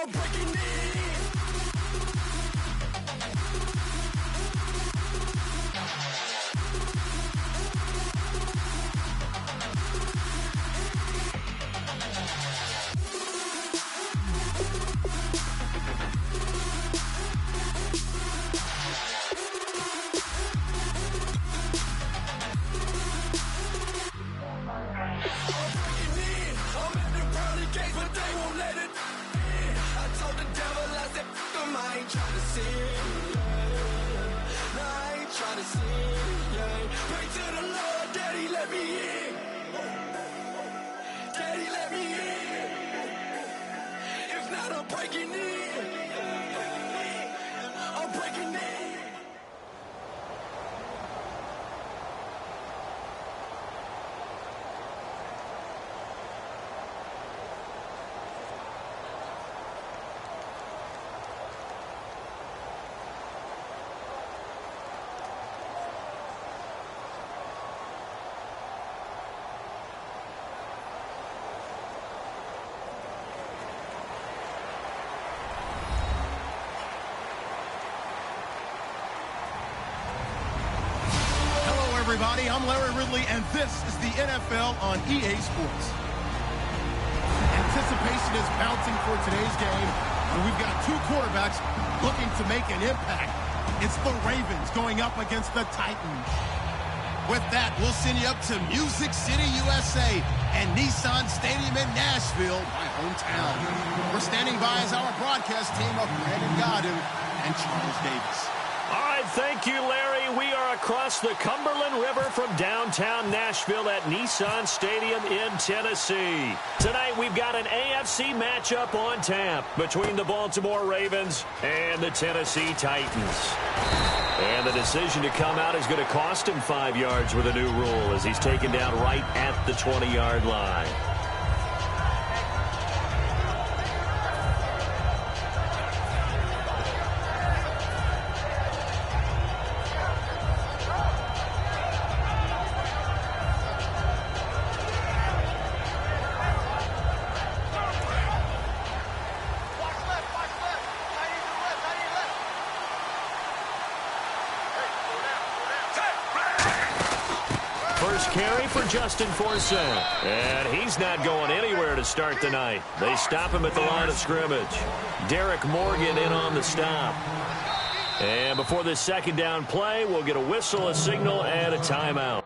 I'm breaking in. Everybody, I'm Larry Ridley, and this is the NFL on EA Sports. Anticipation is mounting for today's game, and we've got two quarterbacks looking to make an impact. It's the Ravens going up against the Titans. With that, we'll send you up to Music City, USA, and Nissan Stadium in Nashville, my hometown. We're standing by as our broadcast team of Brandon Godin and Charles Davis. All right, thank you, Larry. We are across the Cumberland River from downtown Nashville at Nissan Stadium in Tennessee. Tonight, we've got an AFC matchup on tap between the Baltimore Ravens and the Tennessee Titans. And the decision to come out is going to cost him 5 yards with a new rule as he's taken down right at the 20-yard line. First carry for Justin Forsett. And he's not going anywhere to start the night. They stop him at the line of scrimmage. Derek Morgan in on the stop. And before this second down play, we'll get a whistle, a signal, and a timeout.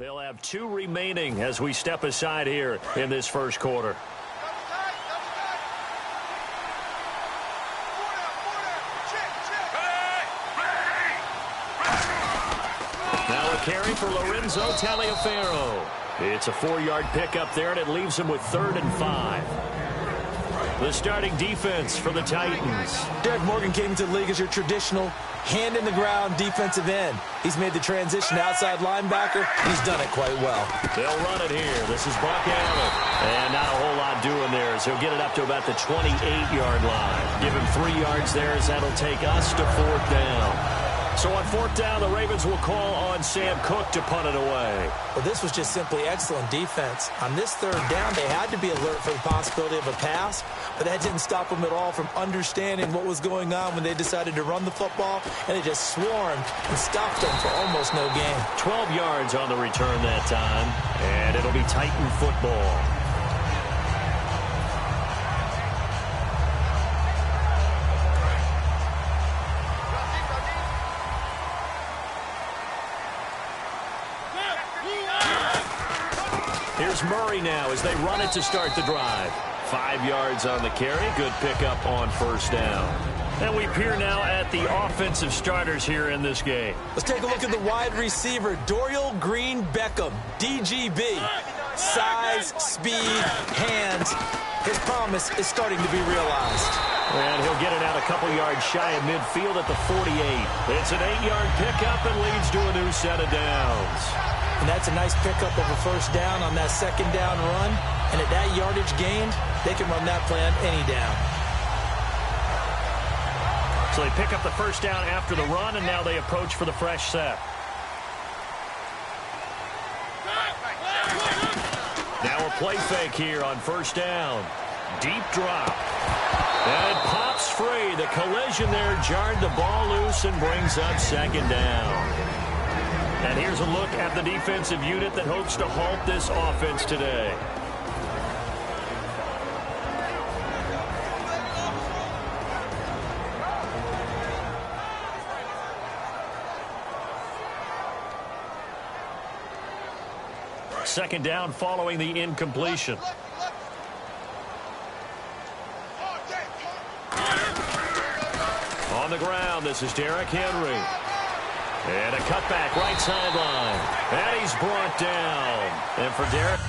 They'll have 2 remaining as we step aside here in this first quarter. Now a carry for Lorenzo Taliaferro. It's a 4-yard pickup there, and it leaves him with 3rd and 5. The starting defense for the Titans. Derek Morgan came into the league as your traditional hand-in-the-ground defensive end. He's made the transition to outside linebacker. He's done it quite well. They'll run it here. This is Buck Allen. And not a whole lot doing there, so he'll get it up to about the 28-yard line. Give him 3 yards there, as that'll take us to 4th down. So on 4th down, the Ravens will call on Sam Cook to punt it away. Well, this was just simply excellent defense. On this 3rd down, they had to be alert for the possibility of a pass, but that didn't stop them at all from understanding what was going on when they decided to run the football, and they just swarmed and stopped them for almost no gain. 12 yards on the return that time, and it'll be Titan football. Here's Murray now as they run it to start the drive. 5 yards on the carry. Good pickup on 1st down. And we peer now at the offensive starters here in this game. Let's take a look at the wide receiver, Dorial Green Beckham, DGB. Size, speed, hands. His promise is starting to be realized. And he'll get it out a couple yards shy of midfield at the 48. It's an 8-yard pickup and leads to a new set of downs. And that's a nice pickup of a 1st down on that 2nd down run. And at that yardage gained, they can run that play on any down. So they pick up the 1st down after the run, and now they approach for the fresh set. Now a play fake here on 1st down. Deep drop. And it pops free. The collision there jarred the ball loose and brings up 2nd down. And here's a look at the defensive unit that hopes to halt this offense today. Second down following the incompletion. On the ground, this is Derrick Henry. And a cutback right sideline. And he's brought down. And for Derrick.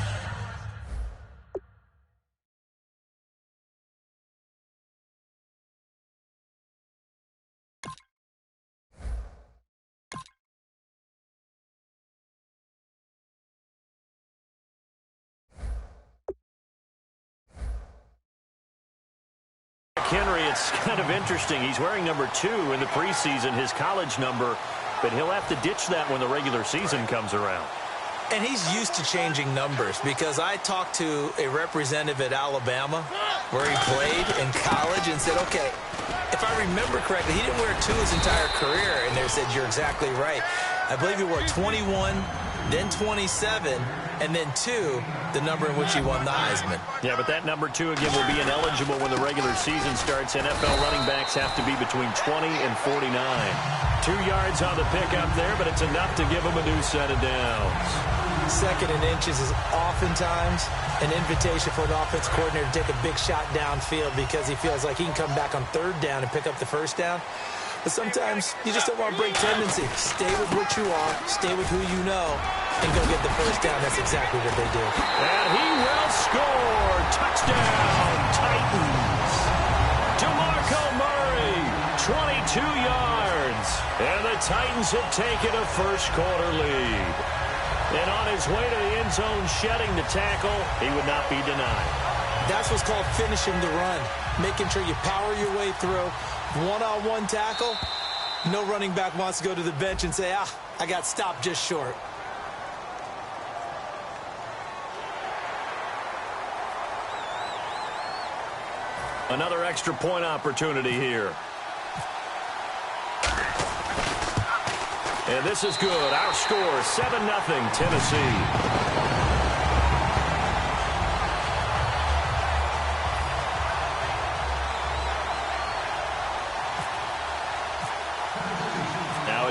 Henry, it's kind of interesting. He's wearing number 2 in the preseason, his college number. But he'll have to ditch that when the regular season comes around. And he's used to changing numbers, because I talked to a representative at Alabama where he played in college and said, okay, if I remember correctly, he didn't wear 2 his entire career. And they said, you're exactly right. I believe he wore 21, then 27, and then 2, the number in which he won the Heisman. Yeah, but that number 2, again, will be ineligible when the regular season starts. NFL running backs have to be between 20 and 49. 2 yards on the pickup there, but it's enough to give him a new set of downs. 2nd and inches is oftentimes an invitation for an offense coordinator to take a big shot downfield because he feels like he can come back on 3rd down and pick up the 1st down. But sometimes you just don't want to break tendency. Stay with what you are, stay with who you know, and go get the 1st down. That's exactly what they do. And he will score. Touchdown, Titans. DeMarco Murray, 22 yards. And the Titans have taken a first quarter lead. And on his way to the end zone, shedding the tackle, he would not be denied. That's what's called finishing the run, making sure you power your way through. One-on-one tackle, no running back wants to go to the bench and say, I got stopped just short. Another extra point opportunity here. And this is good. Our score, 7-0 Tennessee.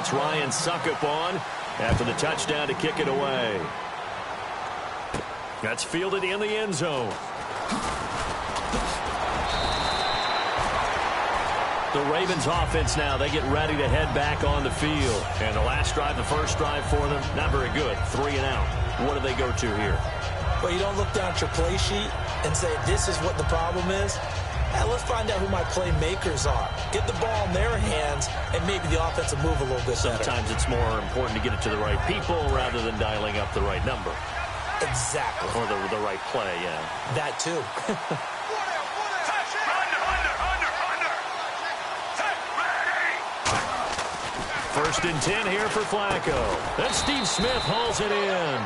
It's Ryan Suckup on. after the touchdown to kick it away. That's fielded in the end zone. The Ravens offense now, they get ready to head back on the field. And the last drive, the first drive for them, not very good. 3 and out. What do they go to here? Well, you don't look down at your play sheet and say, this is what the problem is. Hey, let's find out who my playmakers are. Get the ball in their hands, and maybe the offense will move a little bit better. Sometimes it's more important to get it to the right people rather than dialing up the right number. Exactly. Or the right play, yeah. That too. First and 10 here for Flacco. Then Steve Smith hauls it in.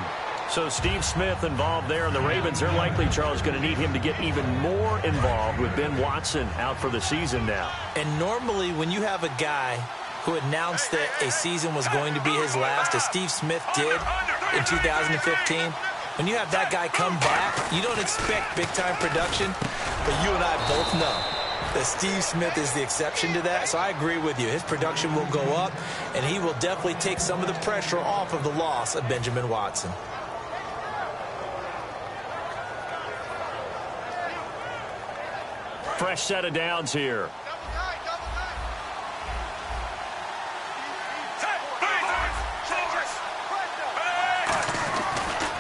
So Steve Smith involved there, and the Ravens are likely, Charles, going to need him to get even more involved with Ben Watson out for the season now. And normally when you have a guy who announced that a season was going to be his last, as Steve Smith did in 2015, when you have that guy come back, you don't expect big-time production, but you and I both know that Steve Smith is the exception to that. So I agree with you. His production will go up, and he will definitely take some of the pressure off of the loss of Benjamin Watson. Fresh set of downs here.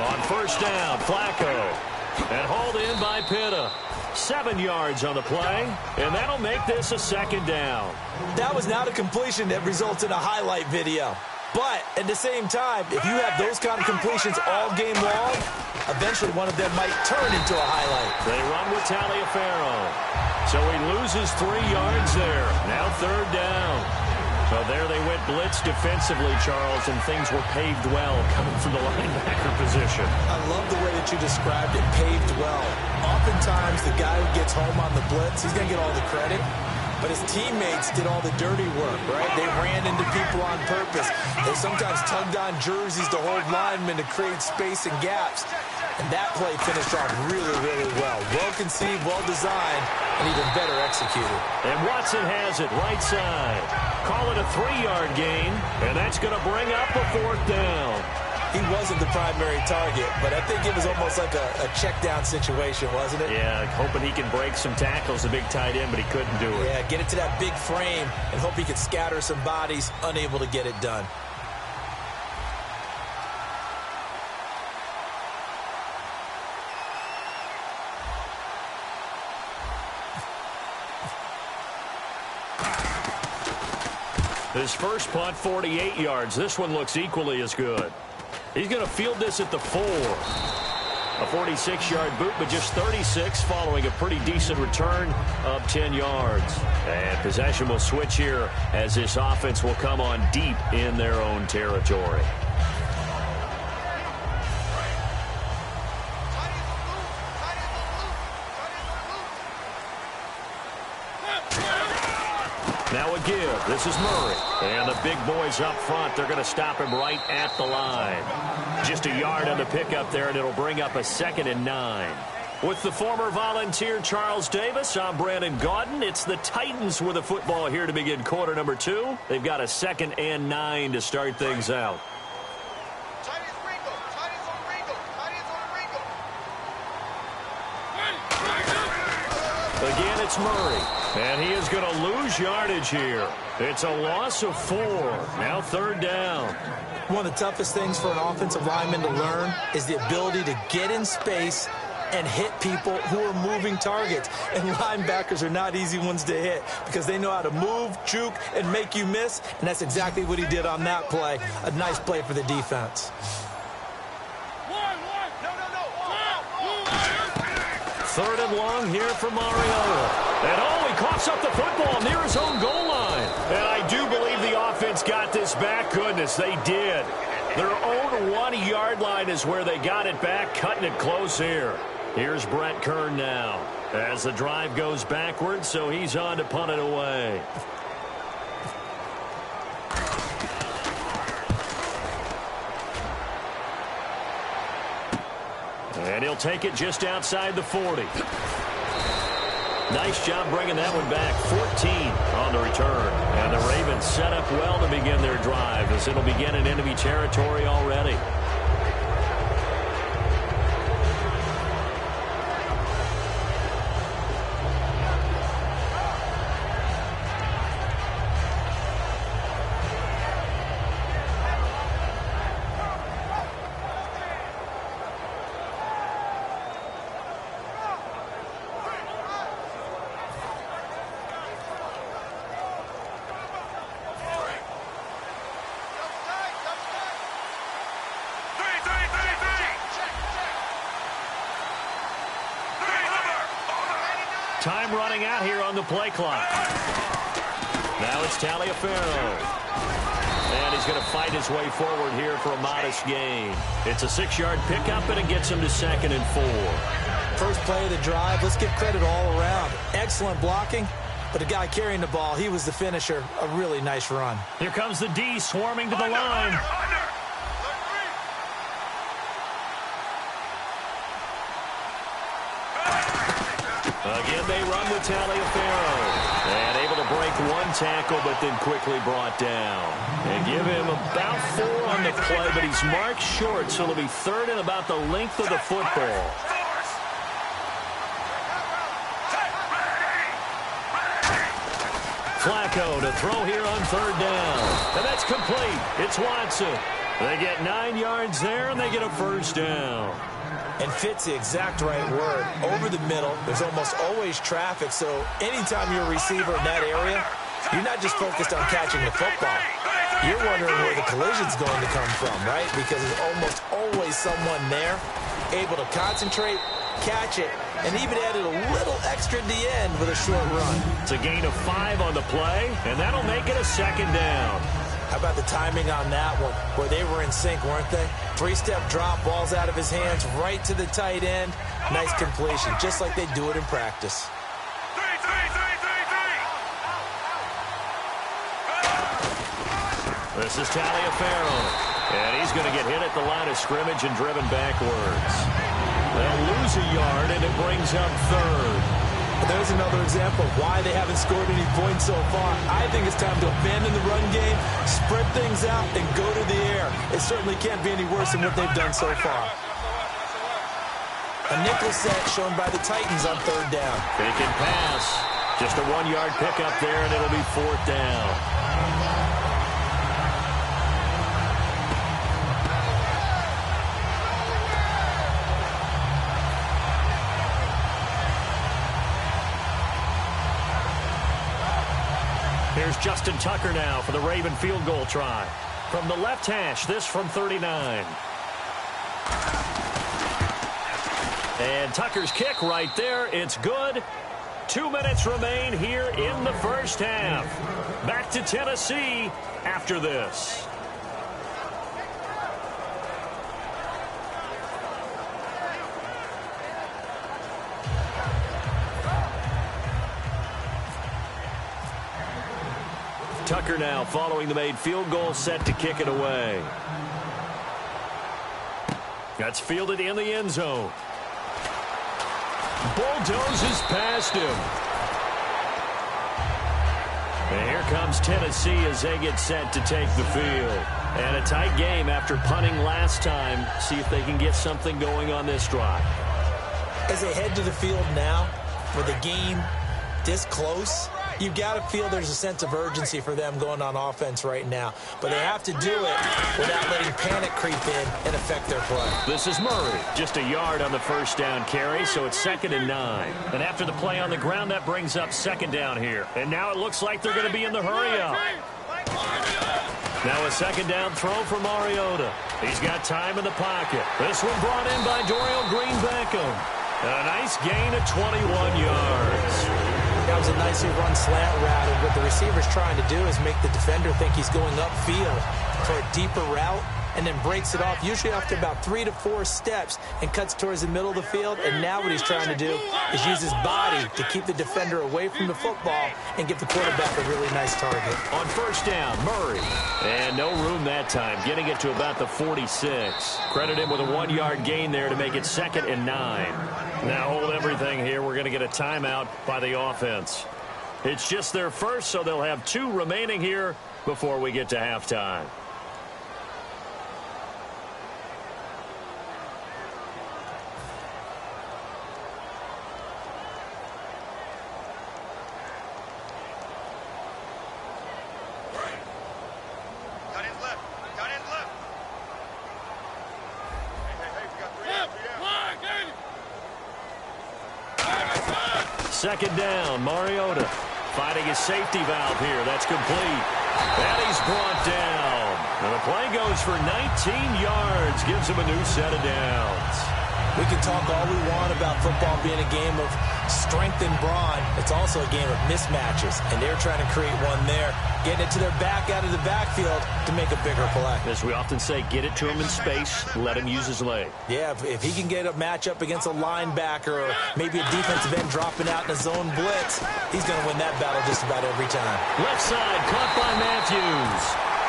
On first down, Flacco. And hauled in by Pitta. 7 yards on the play, and that'll make this a second down. That was not a completion that results in a highlight video. But at the same time, if you have those kind of completions all game long, eventually one of them might turn into a highlight. They run with Taliaferro. So he loses 3 yards there. Now third down. So there they went blitz defensively, Charles, and things were paved well coming from the linebacker position. I love the way that you described it, paved well. Oftentimes, the guy who gets home on the blitz, he's going to get all the credit. But his teammates did all the dirty work, right? They ran into people on purpose. They sometimes tugged on jerseys to hold linemen to create space and gaps. And that play finished off really, really well. Well-conceived, well-designed, and even better executed. And Watson has it right side. Call it a 3-yard gain, and that's going to bring up a 4th down. He wasn't the primary target, but I think it was almost like a check-down situation, wasn't it? Yeah, hoping he can break some tackles, a big tight end, but he couldn't do it. Yeah, get it to that big frame and hope he could scatter some bodies, unable to get it done. His first punt, 48 yards. This one looks equally as good. He's going to field this at the 4. A 46-yard boot, but just 36 following a pretty decent return of 10 yards. And possession will switch here as this offense will come on deep in their own territory. Now a give. This is Murray. And the big boys up front, they're going to stop him right at the line. Just a yard on the pickup there, and it'll bring up a 2nd and 9. With the former Volunteer Charles Davis, I'm Brandon Gaudin. It's the Titans with the football here to begin quarter number 2. They've got a 2nd and 9 to start things out. Again, it's Murray, and he is going to lose yardage here. It's a loss of 4. Now 3rd down. One of the toughest things for an offensive lineman to learn is the ability to get in space and hit people who are moving targets. And linebackers are not easy ones to hit because they know how to move, juke, and make you miss. And that's exactly what he did on that play. A nice play for the defense. Third and long here for Mariota. And he coughs up the football near his own goal line. And I do believe the offense got this back. Goodness, they did. Their own 1-yard line is where they got it back, cutting it close here. Here's Brett Kern now as the drive goes backwards, so he's on to punt it away. And he'll take it just outside the 40. Nice job bringing that one back. 14 on the return. And the Ravens set up well to begin their drive as it'll begin in enemy territory already. Time running out here on the play clock. Now it's Taliaferro. And he's going to fight his way forward here for a modest gain. It's a 6-yard pickup, and it gets him to 2nd and 4. First play of the drive, let's give credit all around. Excellent blocking, but the guy carrying the ball, he was the finisher. A really nice run. Here comes the D swarming to the line. Again, they run with Taliaferro. And able to break one tackle, but then quickly brought down. And give him about 4 on the play, but he's marked short, so it'll be 3rd and about the length of the football. Flacco to throw here on 3rd down. And that's complete. It's Watson. They get 9 yards there, and they get a 1st down. And fit's the exact right word. Over the middle, there's almost always traffic, so anytime you're a receiver in that area, you're not just focused on catching the football. You're wondering where the collision's going to come from, right? Because there's almost always someone there able to concentrate, catch it, and even added a little extra at the end with a short run. It's a gain of 5 on the play, and that'll make it a 2nd down. How about the timing on that one, where they were in sync, weren't they? 3-step drop, balls out of his hands, right to the tight end. Nice completion, just like they do it in practice. This is Taliaferro, and he's going to get hit at the line of scrimmage and driven backwards. They'll lose a yard, and it brings up 3rd. There's another example of why they haven't scored any points so far. I think it's time to abandon the run game, spread things out, and go to the air. It certainly can't be any worse than what they've done so far. A nickel set shown by the Titans on 3rd down. Fake and pass. Just a 1-yard pickup there, and it'll be 4th down. Here's Justin Tucker now for the Raven field goal try. From the left hash, this from 39. And Tucker's kick right there. It's good. 2 minutes remain here in the first half. Back to Tennessee after this. Tucker now following the made field goal, set to kick it away. That's fielded in the end zone. Bulldozes past him. And here comes Tennessee as they get set to take the field. And a tight game after punting last time. See if they can get something going on this drive. As they head to the field now, with the game this close, you've got to feel there's a sense of urgency for them going on offense right now. But they have to do it without letting panic creep in and affect their play. This is Murray. Just a yard on the first down carry, so it's 2nd and 9. And after the play on the ground, that brings up 2nd down here. And now it looks like they're going to be in the hurry-up. Now a 2nd down throw for Mariota. He's got time in the pocket. This one brought in by Dorial Green-Beckham. A nice gain of 21 yards. That was a nicely run slant route, and what the receiver's trying to do is make the defender think he's going upfield for a deeper route, and then breaks it off, usually after about 3 to 4 steps, and cuts towards the middle of the field. And now what he's trying to do is use his body to keep the defender away from the football and give the quarterback a really nice target. On first down, Murray. And no room that time, getting it to about the 46. Credit him with a 1-yard gain there to make it 2nd and 9. Now hold everything here. We're going to get a timeout by the offense. It's just their first, so they'll have 2 remaining here before we get to halftime. Second down, Mariota fighting his safety valve here. That's complete. And he's brought down. And the play goes for 19 yards. Gives him a new set of downs. We can talk all we want about football being a game of strength and brawn. It's also a game of mismatches, and they're trying to create one there, getting it to their back out of the backfield to make a bigger play. As we often say, get it to him in space, let him use his leg. Yeah, if he can get a matchup against a linebacker or maybe a defensive end dropping out in a zone blitz, he's going to win that battle just about every time. Left side, caught by Matthews.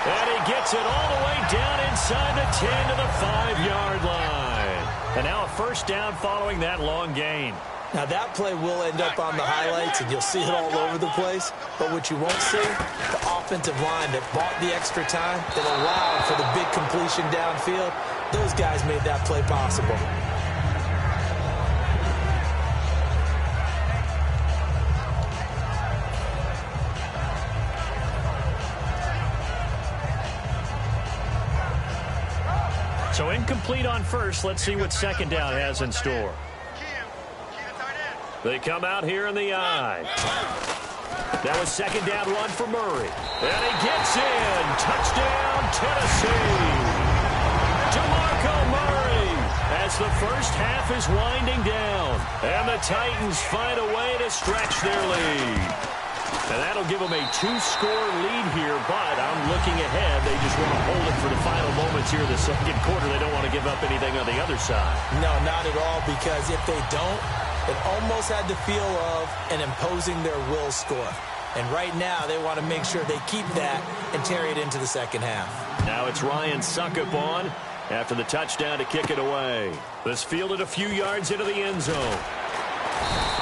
And he gets it all the way down inside the 10 to the 5-yard line. And now a first down following that long gain. Now that play will end up on the highlights, and you'll see it all over the place. But what you won't see, the offensive line that bought the extra time, that allowed for the big completion downfield, those guys made that play possible. So incomplete on first. Let's see what second down has in store. They come out here in the I. That was second down run for Murray. And he gets in. Touchdown, Tennessee. DeMarco Murray as the first half is winding down. And the Titans find a way to stretch their lead. And that'll give them a 2-score lead here, but I'm looking ahead. They just want to hold it for the final moments here in the second quarter. They don't want to give up anything on the other side. No, not at all, because if they don't, it almost had the feel of an imposing their will score. And right now, they want to make sure they keep that and carry it into the second half. Now it's Ryan Suckup on after the touchdown to kick it away. This fielded a few yards into the end zone.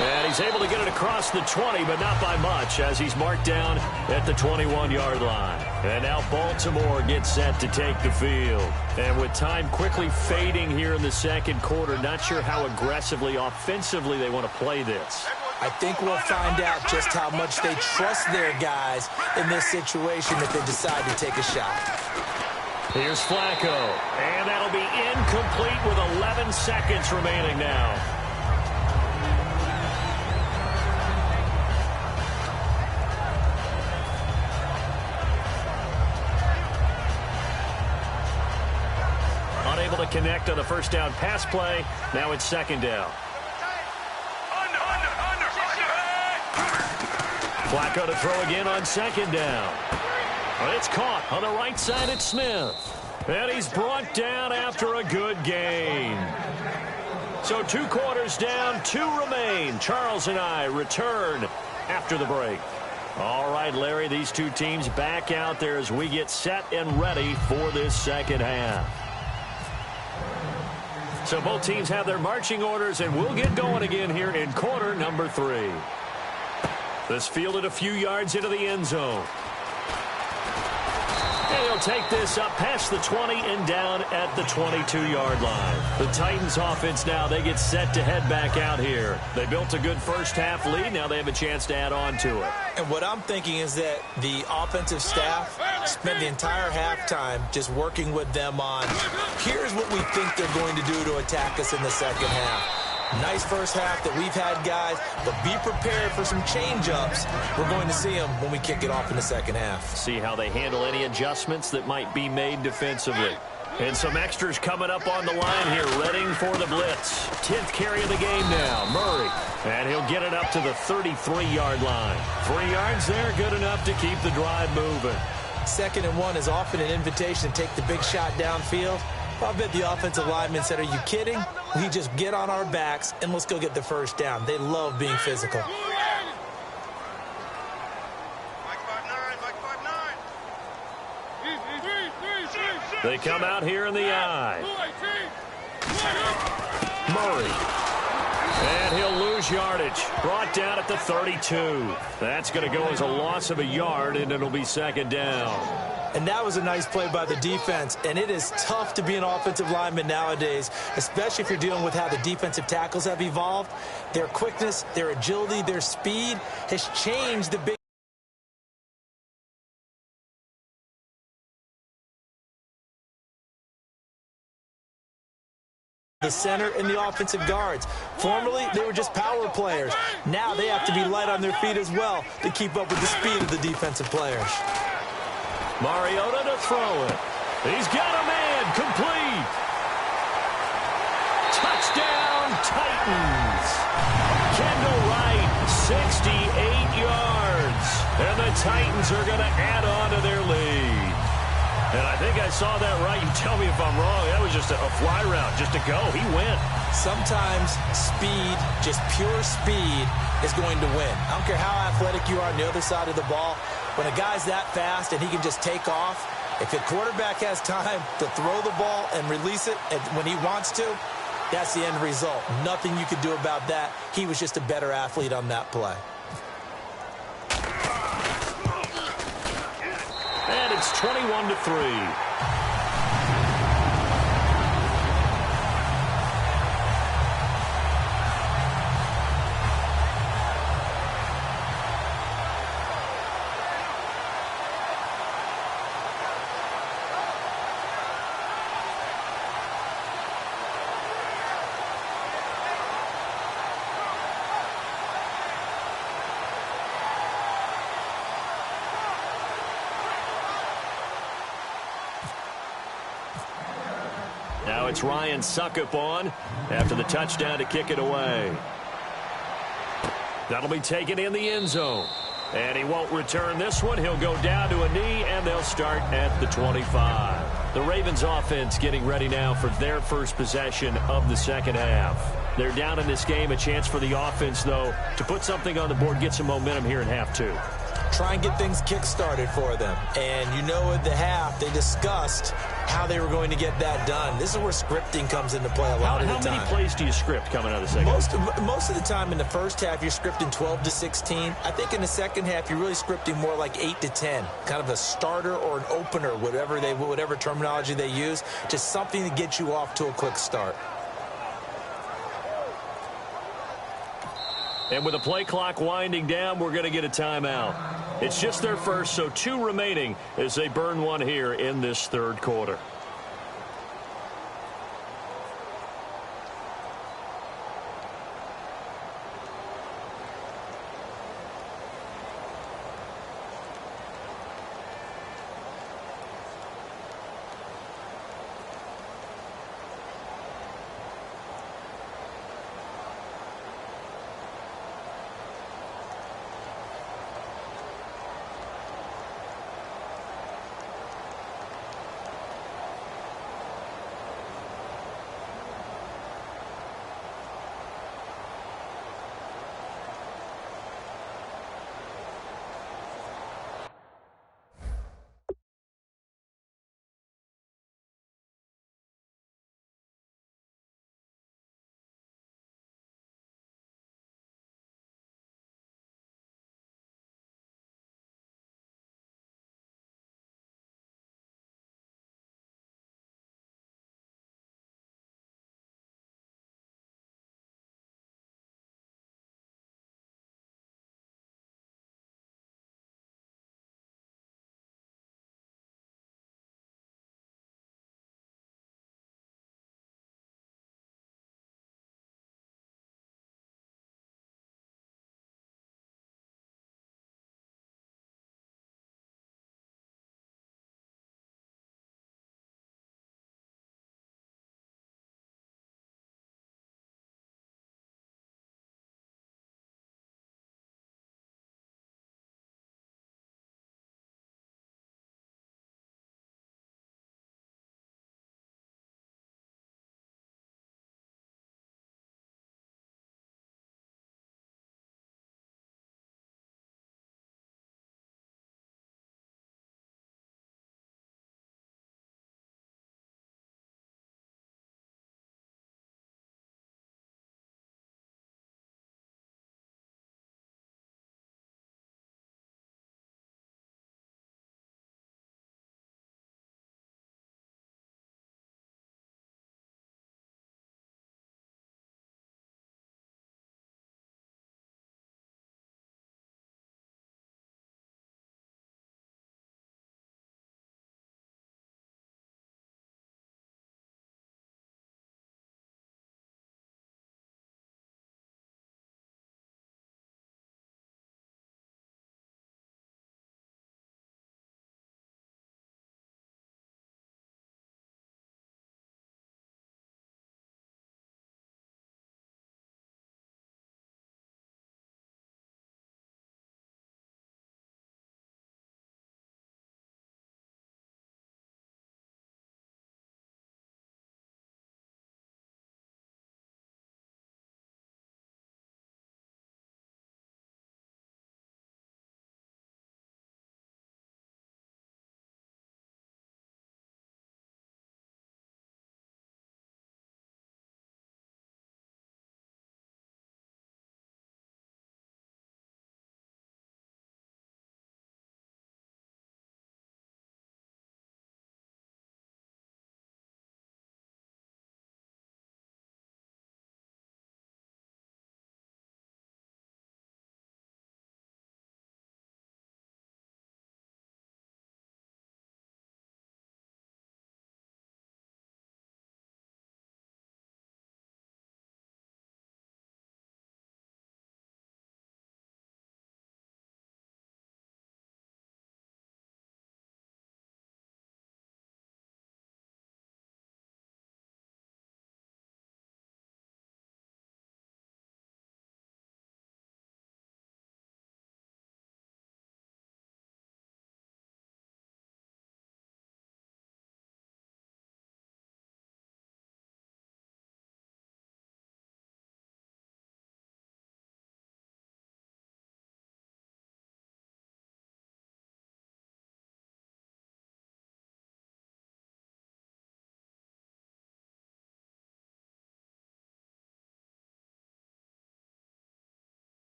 And he's able to get it across the 20, but not by much, as he's marked down at the 21-yard line. And now Baltimore gets set to take the field. And with time quickly fading here in the second quarter, not sure how aggressively, offensively they want to play this. I think we'll find out just how much they trust their guys in this situation if they decide to take a shot. Here's Flacco. And that'll be incomplete with 11 seconds remaining now. Unable to connect on the first down pass play. Now it's second down. Flacco to throw again on second down. It's caught on the right side at Smith. And he's brought down after a good gain. So 2 quarters down, 2 remain. Charles and I return after the break. All right, Larry, these 2 teams back out there as we get set and ready for this second half. So both teams have their marching orders, and we'll get going again here in quarter number 3. This fielded a few yards into the end zone. And he'll take this up past the 20 and down at the 22-yard line. The Titans offense now, they get set to head back out here. They built a good first half lead. Now they have a chance to add on to it. And what I'm thinking is that the offensive staff spent the entire halftime just working with them on, here's what we think they're going to do to attack us in the second half. Nice first half that we've had, guys, but be prepared for some change-ups. We're going to see them when we kick it off in the second half. See how they handle any adjustments that might be made defensively. And some extras coming up on the line here, readying for the blitz. 10th carry of the game now, Murray. And he'll get it up to the 33-yard line. 3 yards there, good enough to keep the drive moving. 2nd and 1 is often an invitation to take the big shot downfield. I bet the offensive lineman said, are you kidding? We just get on our backs and let's go get the first down. They love being physical. They come out here in the I. Murray. And he'll lose yardage. Brought down at the 32. That's going to go as a loss of a yard, and it'll be 2nd down. And that was a nice play by the defense. And it is tough to be an offensive lineman nowadays, especially if you're dealing with how the defensive tackles have evolved. Their quickness, their agility, their speed has changed the big. The center and the offensive guards. Formerly, they were just power players. Now they have to be light on their feet as well to keep up with the speed of the defensive players. Mariota to throw it. He's got a man. Complete. Touchdown, Titans. Kendall Wright, 68 yards. And the Titans are going to add on to their lead. And I think I saw that right. You tell me if I'm wrong. That was just a fly route, just to go. He went. Sometimes speed, just pure speed, is going to win. I don't care how athletic you are on the other side of the ball. When a guy's that fast and he can just take off, if the quarterback has time to throw the ball and release it when he wants to, that's the end result. Nothing you could do about that. He was just a better athlete on that play. And it's 21-3. Now it's Ryan Suckup on after the touchdown to kick it away. That'll be taken in the end zone. And he won't return this one. He'll go down to a knee, and they'll start at the 25. The Ravens offense getting ready now for their first possession of the second half. They're down in this game. A chance for the offense, though, to put something on the board, get some momentum here in half two. Try and get things kick-started for them. And you know at the half, they discussed how they were going to get that done. This is where scripting comes into play a lot of the time. How many plays do you script coming out of the second? Most of the time in the first half, you're scripting 12 to 16. I think in the second half, you're really scripting more like 8 to 10. Kind of a starter or an opener, whatever terminology they use. Just something to get you off to a quick start. And with the play clock winding down, we're going to get a timeout. It's just their first, so 2 remaining as they burn one here in this third quarter.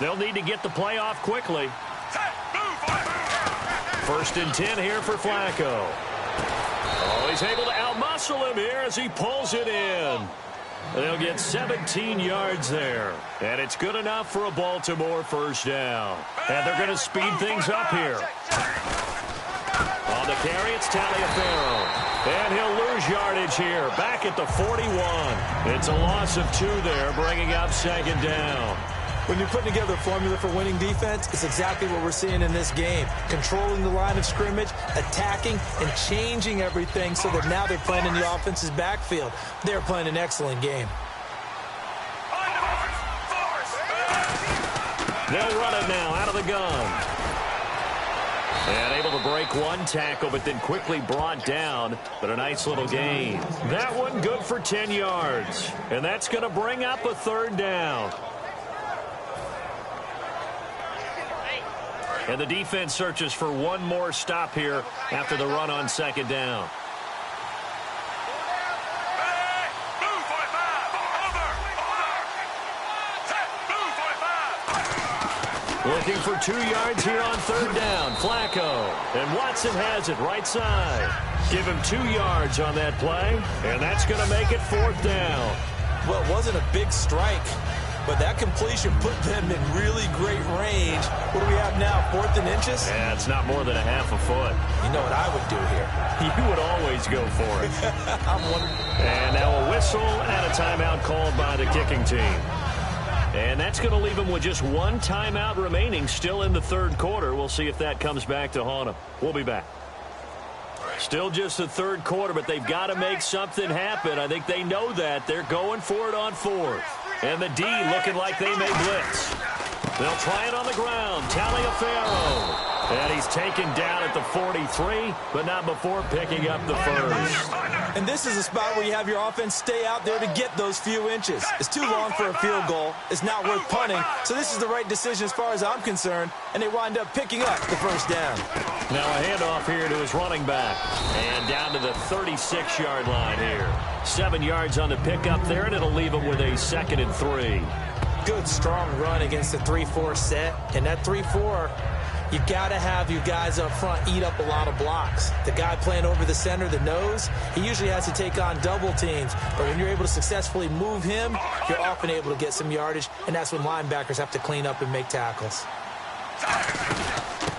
They'll need to get the play off quickly. First and 10 here for Flacco. Oh, he's able to outmuscle him here as he pulls it in. They'll get 17 yards there. And it's good enough for a Baltimore first down. And they're going to speed things up here. On the carry, it's Taliaferro. And he'll lose yardage here. Back at the 41. It's a loss of 2 there, bringing up second down. When you're putting together a formula for winning defense, it's exactly what we're seeing in this game. Controlling the line of scrimmage, attacking, and changing everything so that now they're playing in the offense's backfield. They're playing an excellent game. They'll run it now out of the gun. And able to break one tackle, but then quickly brought down. But a nice little gain. That one good for 10 yards. And that's going to bring up a third down. And the defense searches for one more stop here after the run on second down. Looking for 2 yards here on third down. Flacco. And Watson has it right side. Give him 2 yards on that play. And that's going to make it fourth down. Well, it wasn't a big strike, but that completion put them in really great range. What do we have now, 4th and inches? Yeah, it's not more than a half a foot. You know what I would do here? You would always go for it. I'm wondering. And now a whistle and a timeout called by the kicking team. And that's going to leave them with just one timeout remaining still in the third quarter. We'll see if that comes back to haunt them. We'll be back. Still just the third quarter, but they've got to make something happen. I think they know that. They're going for it on fourth. And the D looking like they may blitz. They'll try it on the ground. Taliaferro. And he's taken down at the 43, but not before picking up the first. And this is a spot where you have your offense stay out there to get those few inches. It's too long for a field goal. It's not worth punting. So this is the right decision as far as I'm concerned. And they wind up picking up the first down. Now a handoff here to his running back. And down to the 36-yard line here. 7 yards on the pickup there, and it'll leave him with a 2nd and 3. Good, strong run against the 3-4 set. And that 3-4, you got to have your guys up front eat up a lot of blocks. The guy playing over the center, the nose, he usually has to take on double teams. But when you're able to successfully move him, you're often able to get some yardage, and that's when linebackers have to clean up and make tackles.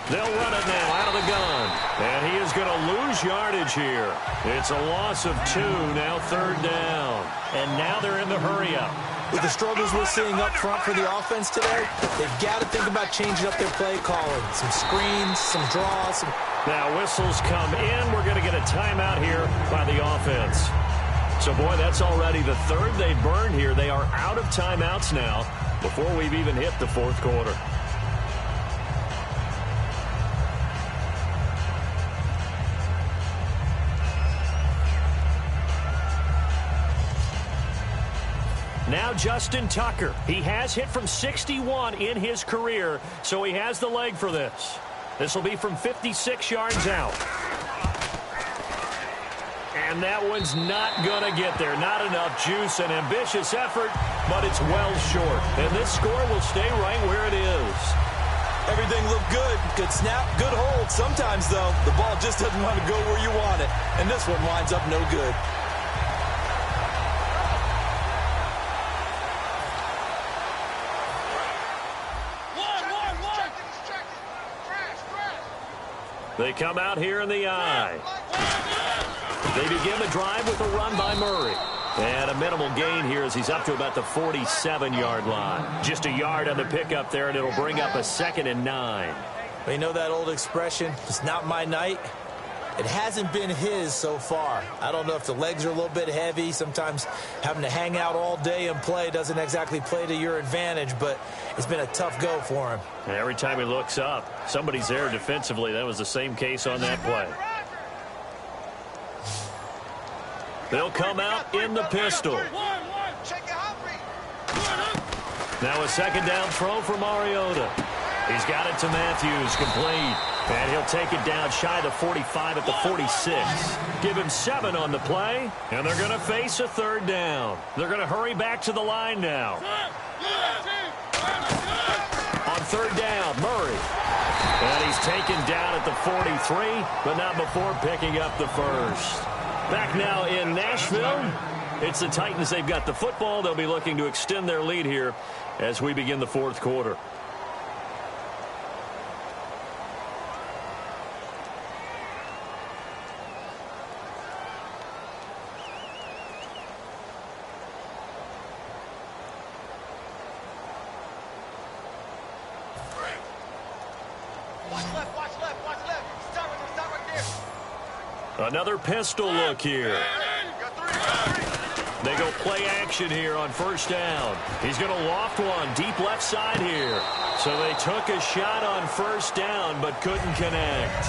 They'll run it now out of the gun. And he is going to lose yardage here. It's a loss of 2, now third down. And now they're in the hurry-up. With the struggles we're seeing up front for the offense today, they've got to think about changing up their play calling. Some screens, some draws. Now whistles come in. We're going to get a timeout here by the offense. So, boy, that's already the third they've burned here. They are out of timeouts now before we've even hit the fourth quarter. Now Justin Tucker. He has hit from 61 in his career, so he has the leg for this. This will be from 56 yards out. And that one's not going to get there. Not enough juice. An ambitious effort, but it's well short. And this score will stay right where it is. Everything looked good. Good snap, good hold. Sometimes, though, the ball just doesn't want to go where you want it. And this one winds up no good. They come out here in the eye. They begin the drive with a run by Murray. And a minimal gain here as he's up to about the 47-yard line. Just a yard on the pickup there, and it'll bring up a 2nd and 9. Well, you know that old expression, it's not my night? It hasn't been his so far. I don't know if the legs are a little bit heavy. Sometimes having to hang out all day and play doesn't exactly play to your advantage, but it's been a tough go for him. And every time he looks up, somebody's there defensively. That was the same case on that play. They'll come out in the pistol. Now a second down throw for Mariota. He's got it to Matthews, complete. And he'll take it down shy of the 45 at the 46. Give him 7 on the play, and they're going to face a third down. They're going to hurry back to the line now. third down. Murray. And he's taken down at the 43, but not before picking up the first. Back now in Nashville. It's the Titans. They've got the football. They'll be looking to extend their lead here as we begin the fourth quarter. Another pistol look here. They go play action here on first down. He's going to loft one deep left side here. So they took a shot on first down but couldn't connect.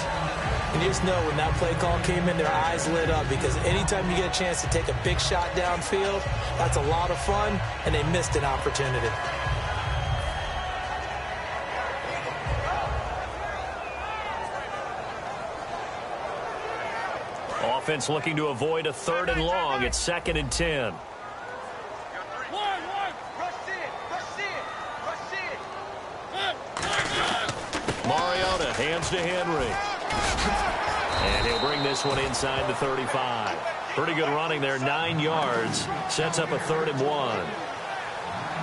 And you just know when that play call came in, their eyes lit up, because anytime you get a chance to take a big shot downfield, that's a lot of fun, and they missed an opportunity. Offense looking to avoid a third and long. It's 2nd and 10. Mariota hands to Henry. And he'll bring this one inside the 35. Pretty good running there, 9 yards. Sets up a 3rd and 1.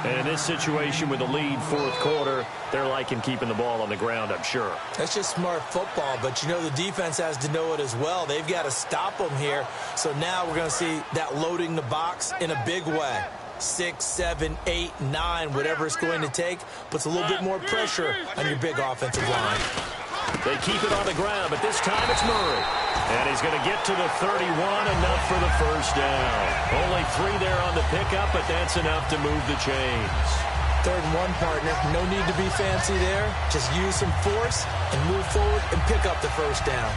And in this situation with the lead, fourth quarter, they're liking keeping the ball on the ground, I'm sure. That's just smart football, but you know the defense has to know it as well. They've got to stop them here. So now we're going to see that loading the box in a big way. 6, 7, 8, 9, whatever it's going to take, puts a little bit more pressure on your big offensive line. They keep it on the ground, but this time it's Murray. And he's going to get to the 31, enough for the first down. Only 3 there on the pickup, but that's enough to move the chains. 3rd and 1, partner. No need to be fancy there. Just use some force and move forward and pick up the first down.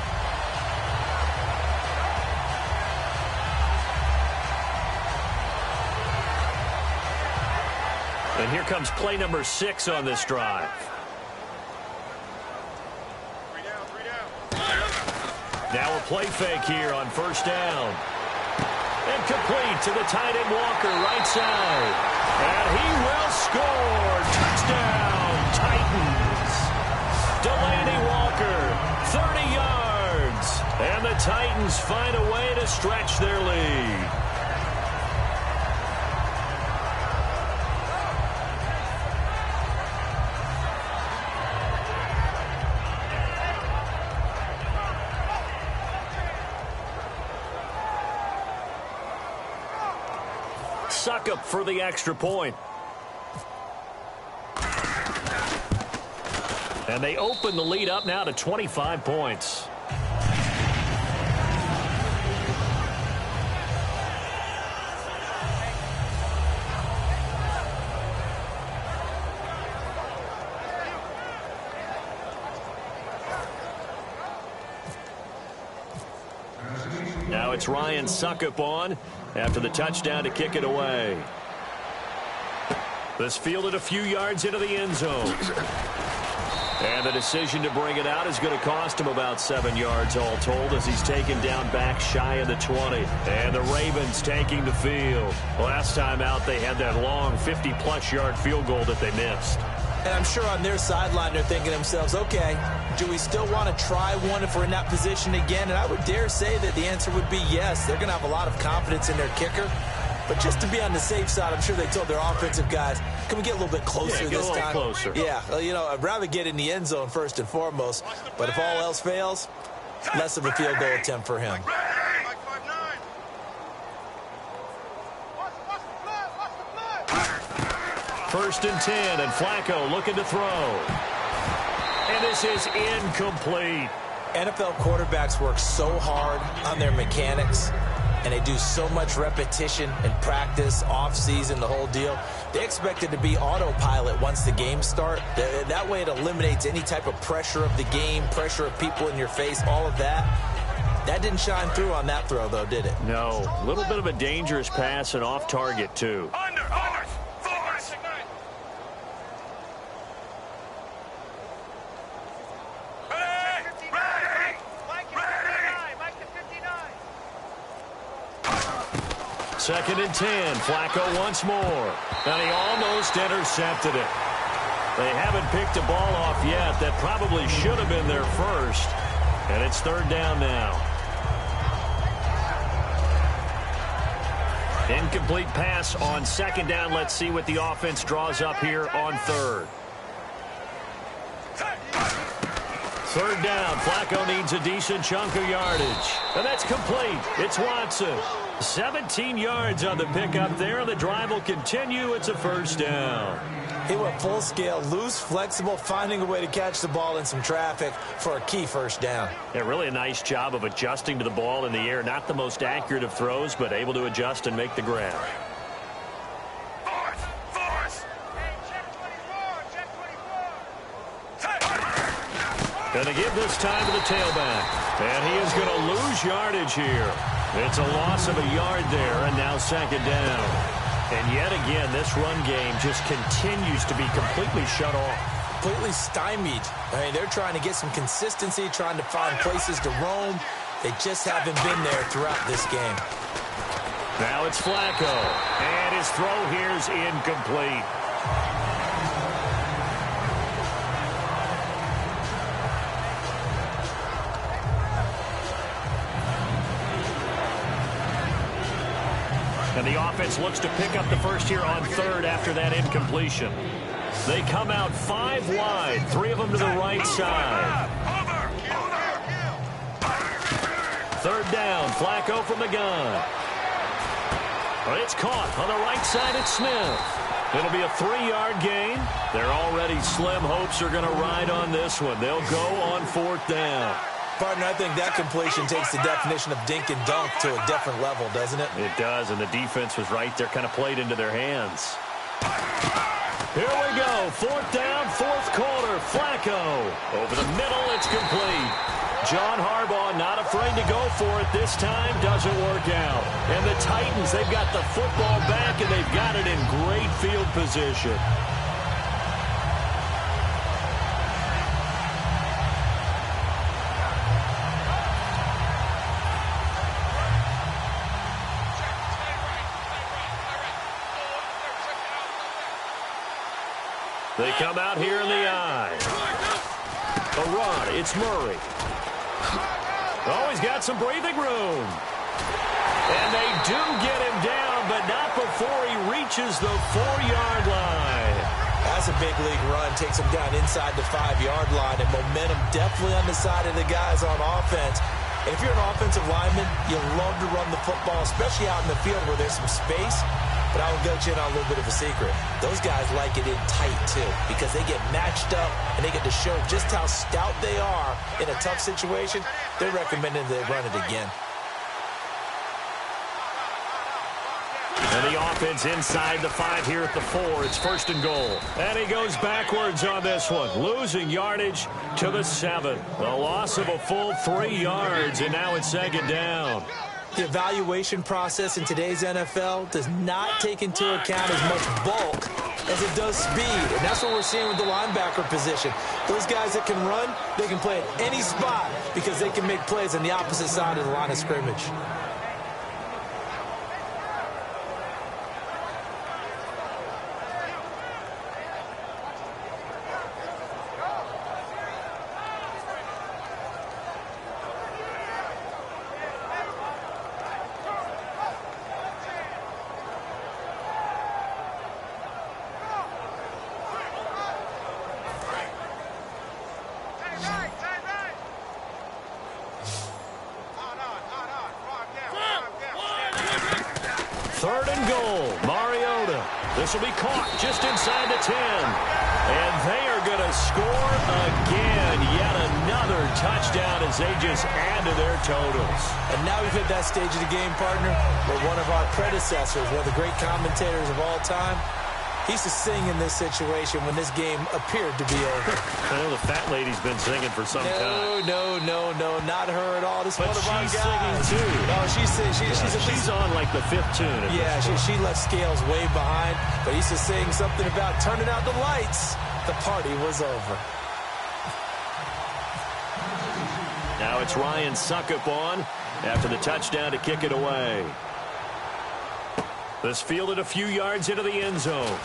And here comes play number 6 on this drive. Now a play fake here on first down. And complete to the tight end Walker, right side. And he will score. Touchdown, Titans. Delaney Walker, 30 yards. And the Titans find a way to stretch their lead. Suckup for the extra point. And they open the lead up now to 25 points. Now it's Ryan Suckup on after the touchdown to kick it away. This fielded a few yards into the end zone. And the decision to bring it out is going to cost him about 7 yards all told, as he's taken down back shy of the 20. And the Ravens taking the field. Last time out, they had that long 50-plus yard field goal that they missed. And I'm sure on their sideline they're thinking to themselves, okay, do we still want to try one if we're in that position again? And I would dare say that the answer would be yes. They're going to have a lot of confidence in their kicker. But just to be on the safe side, I'm sure they told their offensive guys, can we get a little bit closer this time? Closer. Yeah, well, you know, I'd rather get in the end zone first and foremost. But if all else fails, less of a field goal attempt for him. First and 10, and Flacco looking to throw. And this is incomplete. NFL quarterbacks work so hard on their mechanics, and they do so much repetition and practice, off-season, the whole deal. They expect it to be autopilot once the games start. That way it eliminates any type of pressure of the game, pressure of people in your face, all of that. That didn't shine through on that throw, though, did it? No. A little bit of a dangerous pass and off target, too. Under. Second and 10. Flacco once more. And he almost intercepted it. They haven't picked a ball off yet. That probably should have been their first. And it's third down now. Incomplete pass on second down. Let's see what the offense draws up here on third. Third down. Flacco needs a decent chunk of yardage. And that's complete. It's Watson. 17 yards on the pickup there. The drive will continue. It's a first down. He went full scale, loose, flexible, finding a way to catch the ball in some traffic for a key first down. Yeah, really a nice job of adjusting to the ball in the air. Not the most accurate of throws, but able to adjust and make the grab. Going to give this time to the tailback. And he is going to lose yardage here. It's a loss of a yard there, and now second down. And yet again, this run game just continues to be completely shut off. Completely stymied. I mean, they're trying to get some consistency, trying to find places to roam. They just haven't been there throughout this game. Now it's Flacco. And his throw here is incomplete. And the offense looks to pick up the first here on third after that incompletion. They come out 5 wide, 3 of them to the right side. Third down, Flacco from the gun. But it's caught on the right side. It's Smith. It'll be a 3-yard gain. Their already slim hopes are going to ride on this one. They'll go on fourth down. Partner, I think that completion takes the definition of dink and dunk to a different level, doesn't it? It does, and the defense was right there, kind of played into their hands. Here we go, fourth down, fourth quarter. Flacco over the middle, it's complete. John Harbaugh not afraid to go for it this time, doesn't work out. And the Titans, they've got the football back, and they've got it in great field position. They come out here in the eye. A run. It's Murray. Oh, he's got some breathing room. And they do get him down, but not before he reaches the 4-yard line. That's a big league run. Takes him down inside the 5-yard line, and momentum definitely on the side of the guys on offense. And if you're an offensive lineman, you love to run the football, especially out in the field where there's some space. But I will go in on a little bit of a secret. Those guys like it in tight, too, because they get matched up and they get to show just how stout they are in a tough situation. They're recommending they run it again. And the offense inside the 5 here at the 4. It's first and goal. And he goes backwards on this one, losing yardage to the 7. The loss of a full 3 yards, and now it's second down. The evaluation process in today's NFL does not take into account as much bulk as it does speed. And that's what we're seeing with the linebacker position. Those guys that can run, they can play at any spot because they can make plays on the opposite side of the line of scrimmage. Third and goal. Mariota. This will be caught just inside the 10. And they are going to score again. Yet another touchdown as they just add to their totals. And now we've hit that stage of the game, partner, where one of our predecessors, one of the great commentators of all time, he used to sing in this situation when this game appeared to be over. I know the fat lady's been singing for some time. No, not her at all. This is one of our guys. She's singing too. No, she's on like the 5th tune. Yeah, she left scales way behind, but he used to sing something about turning out the lights. The party was over. Now it's Ryan Suckup on after the touchdown to kick it away. This fielded a few yards into the end zone.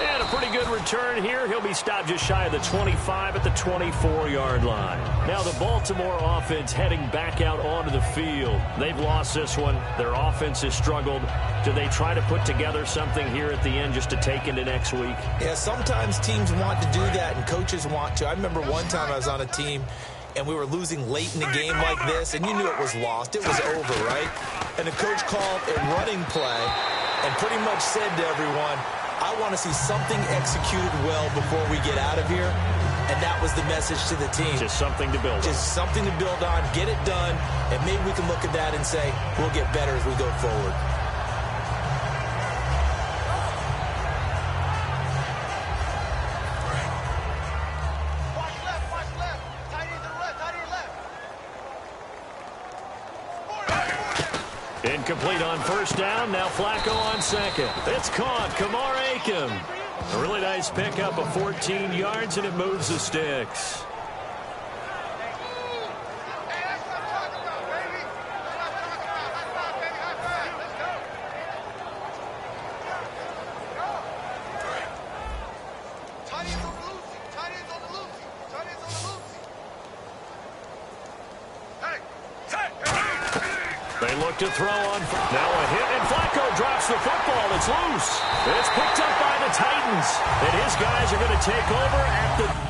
And a pretty good return here. He'll be stopped just shy of the 25 at the 24-yard line. Now the Baltimore offense heading back out onto the field. They've lost this one. Their offense has struggled. Do they try to put together something here at the end just to take into next week? Yeah, sometimes teams want to do that and coaches want to. I remember one time I was on a team and we were losing late in the game like this, and you knew it was lost. It was over, right? And the coach called a running play and pretty much said to everyone, I want to see something executed well before we get out of here. And that was the message to the team. Just something to build on. Just something to build on, get it done, and maybe we can look at that and say, we'll get better as we go forward. Incomplete on first down. Now Flacco on second. It's caught. Kamar Aiken. A really nice pickup of 14 yards, and it moves the sticks. They look to throw on. Now a hit, and Flacco drops the football. It's loose. It's picked up by the Titans. And his guys are going to take over at the